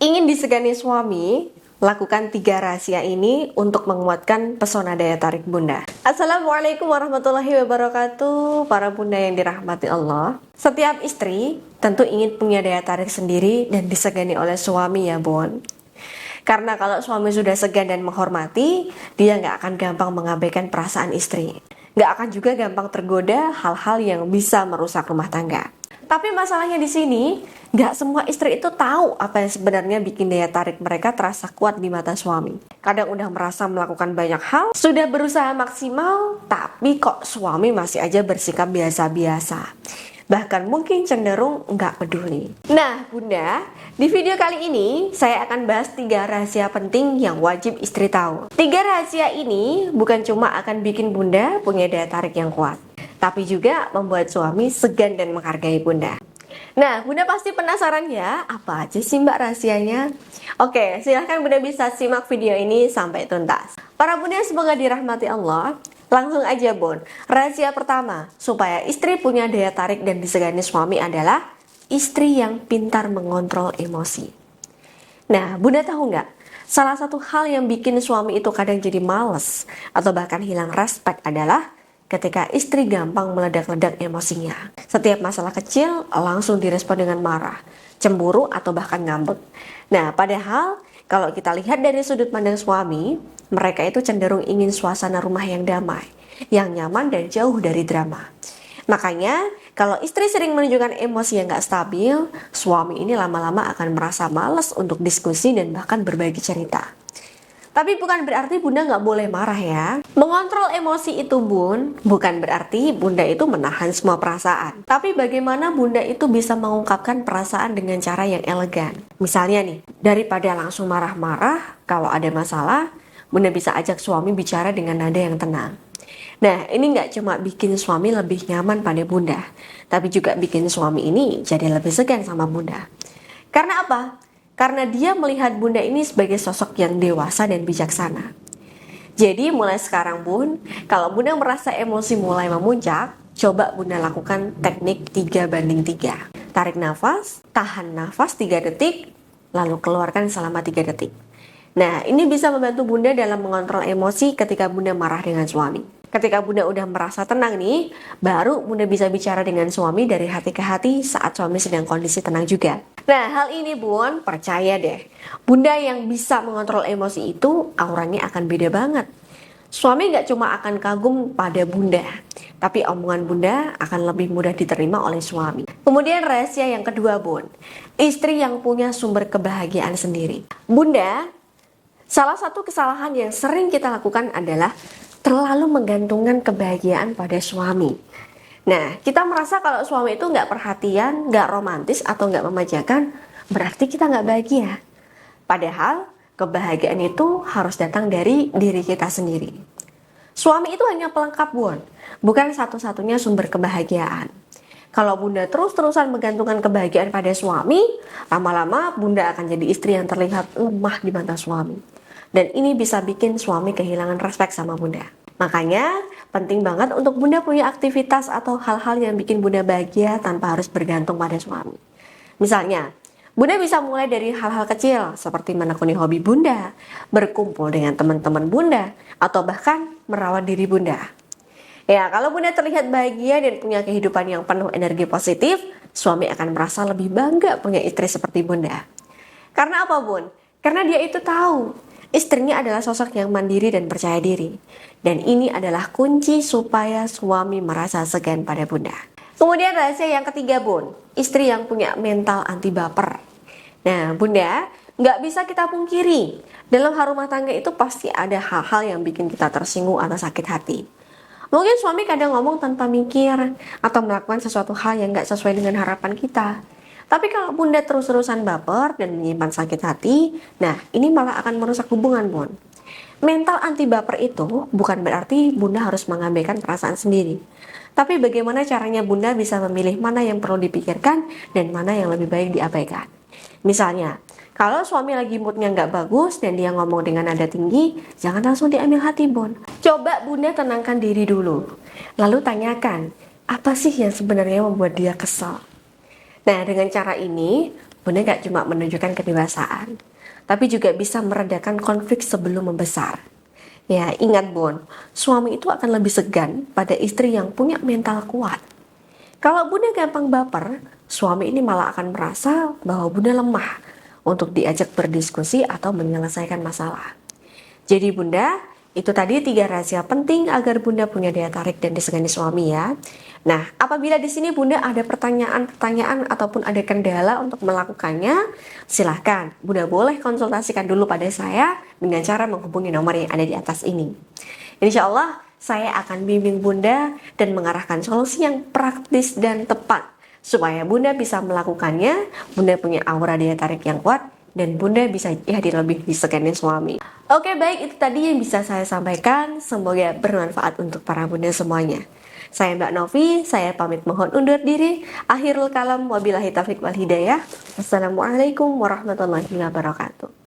Ingin disegani suami? Lakukan 3 rahasia ini untuk menguatkan pesona daya tarik bunda. Assalamualaikum warahmatullahi wabarakatuh, para bunda yang dirahmati Allah. Setiap istri tentu ingin punya daya tarik sendiri dan disegani oleh suami ya bun. Karena kalau suami sudah segan dan menghormati, dia nggak akan gampang mengabaikan perasaan istri. Nggak akan juga gampang tergoda hal-hal yang bisa merusak rumah tangga. Tapi masalahnya di sini, nggak semua istri itu tahu apa yang sebenarnya bikin daya tarik mereka terasa kuat di mata suami. Kadang udah merasa melakukan banyak hal, sudah berusaha maksimal, tapi kok suami masih aja bersikap biasa-biasa. Bahkan mungkin cenderung nggak peduli. Nah bunda, di video kali ini saya akan bahas 3 rahasia penting yang wajib istri tahu. 3 rahasia ini bukan cuma akan bikin bunda punya daya tarik yang kuat, tapi juga membuat suami segan dan menghargai bunda. Nah, bunda pasti penasaran ya, apa aja sih mbak rahasianya? Oke, silahkan bunda bisa simak video ini sampai tuntas. Para bunda semoga dirahmati Allah. Langsung aja bun, rahasia pertama supaya istri punya daya tarik dan disegani suami adalah istri yang pintar mengontrol emosi. Nah, bunda tahu nggak? Salah satu hal yang bikin suami itu kadang jadi males atau bahkan hilang respect adalah ketika istri gampang meledak-ledak emosinya. Setiap masalah kecil langsung direspon dengan marah, cemburu atau bahkan ngambek. Nah, padahal kalau kita lihat dari sudut pandang suami, mereka itu cenderung ingin suasana rumah yang damai, yang nyaman dan jauh dari drama. Makanya, kalau istri sering menunjukkan emosi yang gak stabil, suami ini lama-lama akan merasa malas untuk diskusi dan bahkan berbagi cerita. Tapi bukan berarti bunda nggak boleh marah ya. Mengontrol emosi itu bun, bukan berarti bunda itu menahan semua perasaan. Tapi bagaimana bunda itu bisa mengungkapkan perasaan dengan cara yang elegan. Misalnya nih, daripada langsung marah-marah, kalau ada masalah, bunda bisa ajak suami bicara dengan nada yang tenang. Nah, ini nggak cuma bikin suami lebih nyaman pada bunda, tapi juga bikin suami ini jadi lebih segan sama bunda. Karena apa? Karena dia melihat bunda ini sebagai sosok yang dewasa dan bijaksana. Jadi mulai sekarang bun, kalau bunda merasa emosi mulai memuncak, coba bunda lakukan teknik 3:3. Tarik nafas, tahan nafas 3 detik, lalu keluarkan selama 3 detik. Nah, ini bisa membantu bunda dalam mengontrol emosi ketika bunda marah dengan suami. Ketika bunda udah merasa tenang nih, baru bunda bisa bicara dengan suami dari hati ke hati saat suami sedang kondisi tenang juga. Nah, hal ini bun, percaya deh, bunda yang bisa mengontrol emosi itu auranya akan beda banget. Suami gak cuma akan kagum pada bunda, tapi omongan bunda akan lebih mudah diterima oleh suami. Kemudian rahasia yang kedua bun, istri yang punya sumber kebahagiaan sendiri. Bunda, salah satu kesalahan yang sering kita lakukan adalah terlalu menggantungkan kebahagiaan pada suami. Nah, kita merasa kalau suami itu nggak perhatian, nggak romantis, atau nggak memanjakan, berarti kita nggak bahagia. Padahal, kebahagiaan itu harus datang dari diri kita sendiri. Suami itu hanya pelengkap bun, bukan satu-satunya sumber kebahagiaan. Kalau bunda terus-terusan menggantungkan kebahagiaan pada suami, lama-lama bunda akan jadi istri yang terlihat lemah di mata suami. Dan ini bisa bikin suami kehilangan respek sama bunda. Makanya penting banget untuk bunda punya aktivitas atau hal-hal yang bikin bunda bahagia tanpa harus bergantung pada suami. Misalnya, bunda bisa mulai dari hal-hal kecil seperti menekuni hobi bunda, berkumpul dengan teman-teman bunda, atau bahkan merawat diri bunda. Ya, kalau bunda terlihat bahagia dan punya kehidupan yang penuh energi positif, suami akan merasa lebih bangga punya istri seperti bunda. Karena apa bun? Karena dia itu tahu istrinya adalah sosok yang mandiri dan percaya diri. Dan ini adalah kunci supaya suami merasa segan pada bunda. Kemudian rahasia yang ketiga bun, istri yang punya mental anti baper. Nah bunda, nggak bisa kita pungkiri, dalam rumah tangga itu pasti ada hal-hal yang bikin kita tersinggung atau sakit hati. Mungkin suami kadang ngomong tanpa mikir, atau melakukan sesuatu hal yang nggak sesuai dengan harapan kita. Tapi kalau bunda terus-terusan baper dan menyimpan sakit hati, nah ini malah akan merusak hubungan bun. Mental anti baper itu bukan berarti bunda harus mengabaikan perasaan sendiri. Tapi bagaimana caranya bunda bisa memilih mana yang perlu dipikirkan dan mana yang lebih baik diabaikan. Misalnya, kalau suami lagi moodnya nggak bagus dan dia ngomong dengan nada tinggi, jangan langsung diambil hati bun. Coba bunda tenangkan diri dulu. Lalu tanyakan, apa sih yang sebenarnya membuat dia kesal? Nah, dengan cara ini, Bunda gak cuma menunjukkan kedewasaan, tapi juga bisa meredakan konflik sebelum membesar. Ya, ingat Bun, suami itu akan lebih segan pada istri yang punya mental kuat. Kalau Bunda gampang baper, suami ini malah akan merasa bahwa Bunda lemah untuk diajak berdiskusi atau menyelesaikan masalah. Jadi Bunda, itu tadi 3 rahasia penting agar Bunda punya daya tarik dan disegani suami ya. Nah, apabila di sini Bunda ada pertanyaan-pertanyaan ataupun ada kendala untuk melakukannya, silahkan Bunda boleh konsultasikan dulu pada saya dengan cara menghubungi nomor yang ada di atas ini. Insya Allah saya akan bimbing Bunda dan mengarahkan solusi yang praktis dan tepat supaya Bunda bisa melakukannya. Bunda punya aura daya tarik yang kuat dan Bunda bisa hadir lebih disegani suami. Oke, baik, itu tadi yang bisa saya sampaikan. Semoga bermanfaat untuk para Bunda semuanya. Saya Mbak Novi, saya pamit mohon undur diri. Akhirul kalam, wabillahi taufiq wal hidayah. Wassalamualaikum warahmatullahi wabarakatuh.